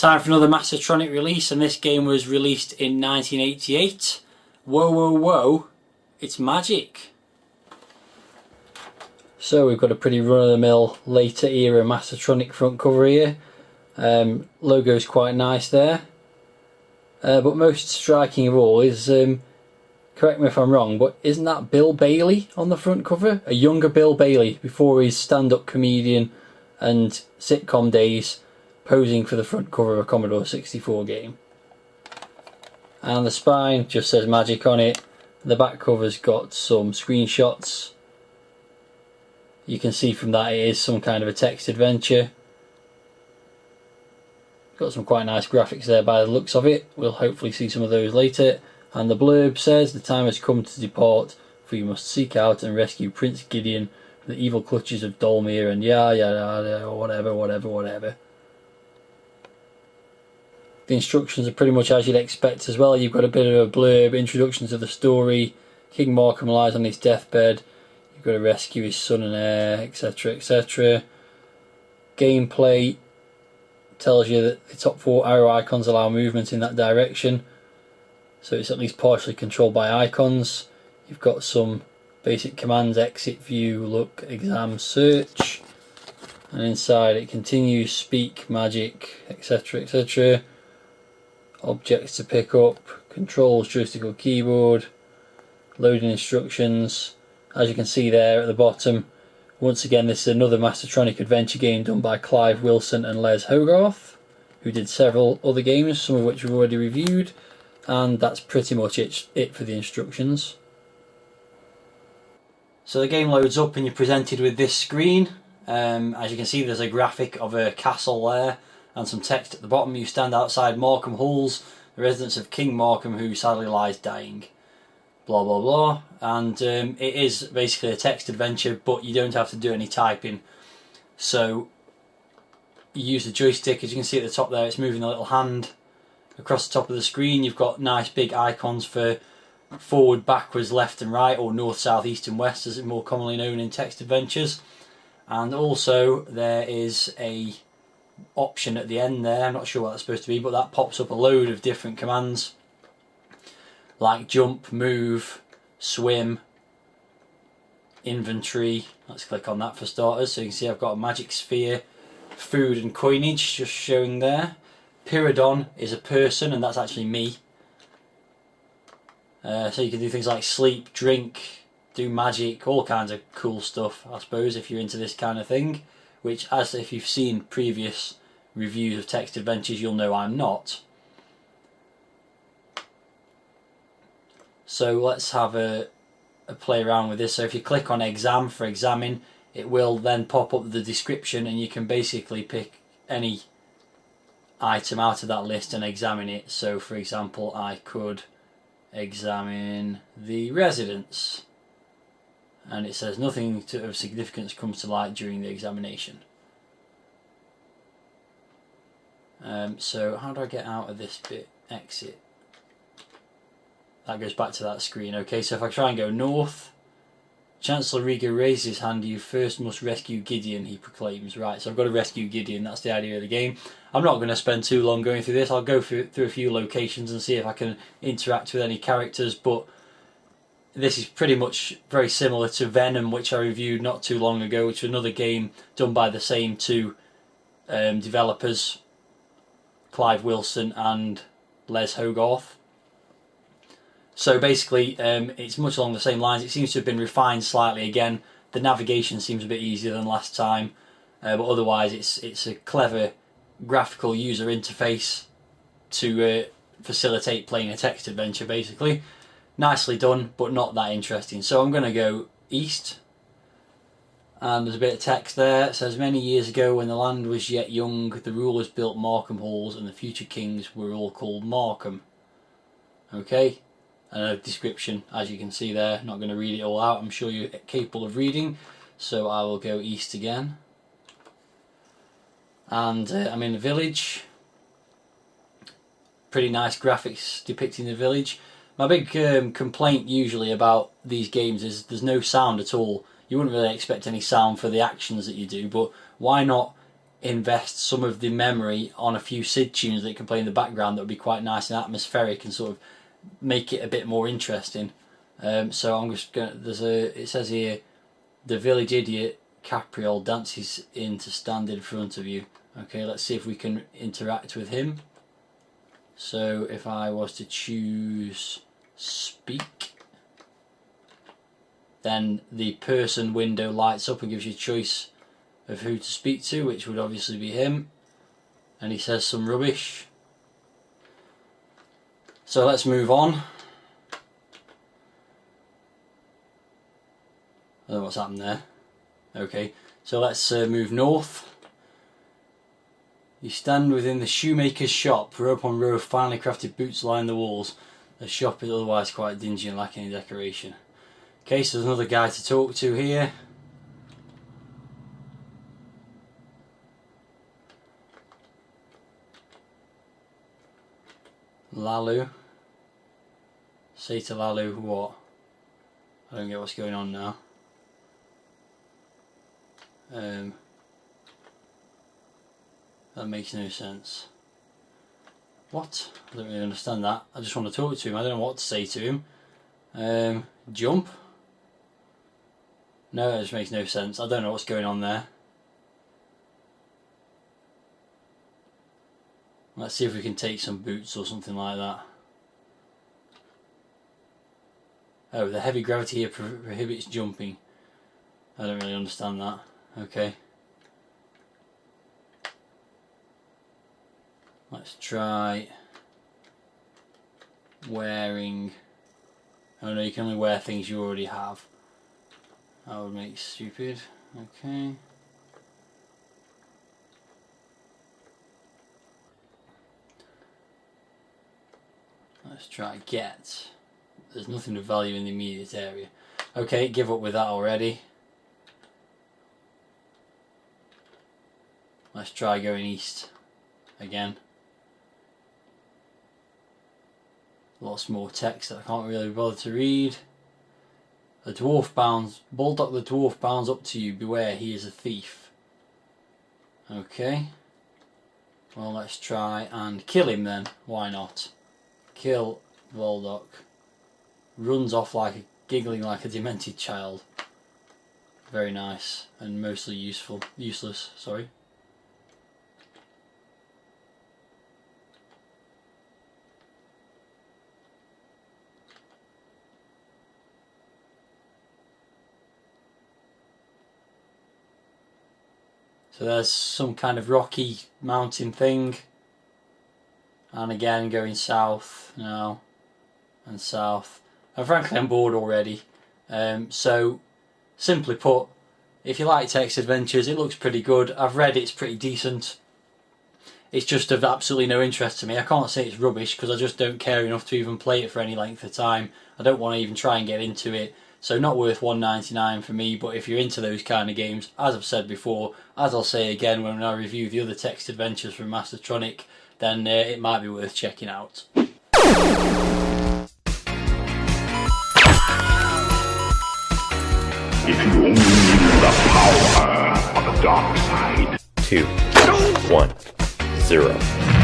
Time for another Mastertronic release, and this game was released in 1988. Whoa, whoa, whoa, it's Majik. So we've got a pretty run-of-the-mill later era Mastertronic front cover here. Logo's quite nice there. But most striking of all is, correct me if I'm wrong, but isn't that Bill Bailey on the front cover? A younger Bill Bailey before his stand-up comedian and sitcom days, posing for the front cover of a Commodore 64 game. And the spine just says Majik on it. The back cover's got some screenshots. You can see from that it is some kind of a text adventure. Got some quite nice graphics there by the looks of it. We'll hopefully see some of those later. And the blurb says, "The time has come to depart, for you must seek out and rescue Prince Gideon from the evil clutches of Dolmir," and whatever. The instructions are pretty much as you'd expect as well. You've got a bit of a blurb, introduction to the story. King Markham lies on his deathbed. You've got to rescue his son and heir, etc, etc. Gameplay tells you that the top 4 arrow icons allow movement in that direction. So it's at least partially controlled by icons. You've got some basic commands: exit, view, look, exam, search. And inside it continues: speak, Majik, etc, etc. Objects to pick up, controls, joystick or keyboard, loading instructions. As you can see there at the bottom, once again this is another Mastertronic adventure game done by Clive Wilson and Les Hogarth, who did several other games, some of which we've already reviewed, and that's pretty much it for the instructions. So the game loads up and you're presented with this screen. As you can see, there's a graphic of a castle there and some text at the bottom. You stand outside Markham Halls, the residence of King Markham, who sadly lies dying. Blah blah blah. And it is basically a text adventure, but you don't have to do any typing. So you use the joystick. As you can see at the top there, it's moving the little hand across the top of the screen. You've got nice big icons for forward, backwards, left and right, or north, south, east and west, as it's more commonly known in text adventures. And also there is a option at the end there, I'm not sure what that's supposed to be, but that pops up a load of different commands like jump, move, swim, inventory. Let's click on that for starters. So you can see I've got a magic sphere, food and coinage just showing there. Pyrodon is a person, and that's actually me. So you can do things like sleep, drink, do magic, all kinds of cool stuff, I suppose, if you're into this kind of thing, which, as if you've seen previous reviews of text adventures, you'll know I'm not. So let's have a play around with this. So if you click on exam for examine, it will then pop up the description, and you can basically pick any item out of that list and examine it. So for example, I could examine the residence, and it says nothing of significance comes to light during the examination. So how do I get out of this bit? Exit. That goes back to that screen. Okay, so if I try and go north, Chancellor Riga raises his hand. "You first must rescue Gideon," he proclaims. Right, so I've got to rescue Gideon. That's the idea of the game. I'm not going to spend too long going through this. I'll go through a few locations and see if I can interact with any characters, but this is pretty much very similar to Venom, which I reviewed not too long ago, which is another game done by the same two developers, Clive Wilson and Les Hogarth. So basically, it's much along the same lines. It seems to have been refined slightly again. The navigation seems a bit easier than last time, but otherwise it's a clever graphical user interface to facilitate playing a text adventure, basically. Nicely done, but not that interesting. So I'm going to go east, and there's a bit of text there. It says, "Many years ago, when the land was yet young, the rulers built Markham Halls, and the future kings were all called Markham." Okay. And a description, as you can see there. Not going to read it all out, I'm sure you're capable of reading, so I will go east again. And I'm in the village. Pretty nice graphics depicting the village. My big complaint usually about these games is there's no sound at all. You wouldn't really expect any sound for the actions that you do, but why not invest some of the memory on a few SID tunes that can play in the background that would be quite nice and atmospheric and sort of make it a bit more interesting. So I'm just going to, it says here, the village idiot Capriol dances in to stand in front of you. Okay, let's see if we can interact with him. So if I was to choose speak, then the person window lights up and gives you a choice of who to speak to, which would obviously be him, and he says some rubbish. So let's move on. I don't know what's happened there. Okay, so let's move north. You stand within the shoemaker's shop. Row upon row of finely crafted boots line the walls. The shop is otherwise quite dingy and lacking any decoration. Okay, so there's another guy to talk to here. Lalu. Say to Lalu what? I don't get what's going on now. That makes no sense. What? I don't really understand that. I just want to talk to him. I don't know what to say to him. Jump? No, that just makes no sense. I don't know what's going on there. Let's see if we can take some boots or something like that. Oh, the heavy gravity here prohibits jumping. I don't really understand that. Okay. Let's try wearing. Oh no, you can only wear things you already have. That would make stupid. Okay. Let's try get. There's nothing of value in the immediate area. Okay, give up with that already. Let's try going east again. Lots more text that I can't really bother to read. The dwarf bounds, Bulldog the dwarf bounds up to you, beware, he is a thief. Okay. Well, let's try and kill him then, why not? Kill Bulldog. Runs off like giggling like a demented child. Very nice and mostly useless, sorry. So there's some kind of rocky mountain thing, and again going south now and south, and frankly I'm bored already. So simply put, if you like text adventures, it looks pretty good. I've read it's pretty decent. It's just of absolutely no interest to me. I can't say it's rubbish because I just don't care enough to even play it for any length of time. I don't want to even try and get into it. So not worth $1.99 for me, but if you're into those kind of games, as I've said before, as I'll say again when I review the other text adventures from Mastertronic, then it might be worth checking out. If you only knew the power of the dark side. 2, 1, 0.